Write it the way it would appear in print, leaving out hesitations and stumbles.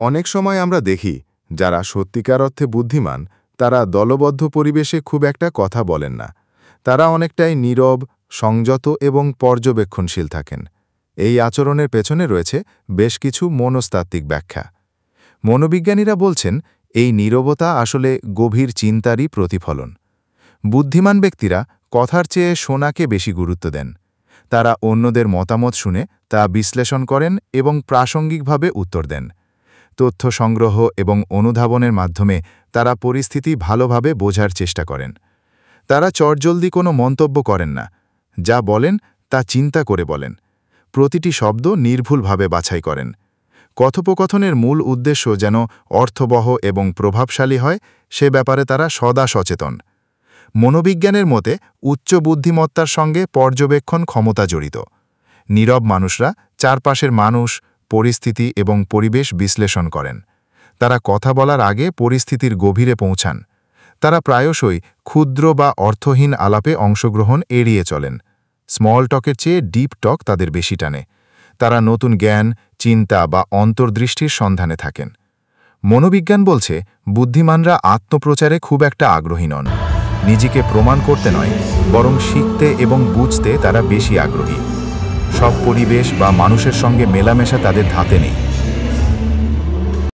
অনেক সময় আমরা দেখি যারা সত্যিকার অর্থে বুদ্ধিমান তারা দলবদ্ধ পরিবেশে খুব একটা কথা বলেন না। তারা অনেকটাই নীরব, সংযত এবং পর্যবেক্ষণশীল থাকেন। এই আচরণের পেছনে রয়েছে বেশ কিছু মনস্তাত্ত্বিক ব্যাখ্যা। মনোবিজ্ঞানীরা বলছেন এই নীরবতা আসলে গভীর চিন্তারই প্রতিফলন। বুদ্ধিমান ব্যক্তিরা কথার চেয়ে শোনাকে বেশি গুরুত্ব দেন। তারা অন্যদের মতামত শুনে তা বিশ্লেষণ করেন এবং প্রাসঙ্গিকভাবে উত্তর দেন। তথ্য সংগ্রহ এবং অনুধাবনের মাধ্যমে তারা পরিস্থিতি ভালোভাবে বোঝার চেষ্টা করেন। তারা চটজলদি কোনো মন্তব্য করেন না। যা বলেন তা চিন্তা করে বলেন। প্রতিটি শব্দ নির্ভুলভাবে বাছাই করেন। কথোপকথনের মূল উদ্দেশ্য যেন অর্থবহ এবং প্রভাবশালী হয় সে ব্যাপারে তারা সদা সচেতন। মনোবিজ্ঞানের মতে উচ্চ বুদ্ধিমত্তার সঙ্গে পর্যবেক্ষণ ক্ষমতা জড়িত। নীরব মানুষরা চারপাশের মানুষ, পরিস্থিতি এবং পরিবেশ বিশ্লেষণ করেন। তারা কথা বলার আগে পরিস্থিতির গভীরে পৌঁছান। তারা প্রায়শই ক্ষুদ্র বা অর্থহীন আলাপে অংশগ্রহণ এড়িয়ে চলেন। স্মল টকের চেয়ে ডিপ টক তাদের বেশি টানে। তারা নতুন জ্ঞান, চিন্তা বা অন্তর্দৃষ্টির সন্ধানে থাকেন। মনোবিজ্ঞান বলছে বুদ্ধিমানরা আত্মপ্রচারে খুব একটা আগ্রহী নন। নিজেকে প্রমাণ করতে নয়, বরং শিখতে এবং বুঝতে তারা বেশি আগ্রহী। সব পরিবেশ বা মানুষের সঙ্গে মেলামেশা তাদের ধাতে নেই।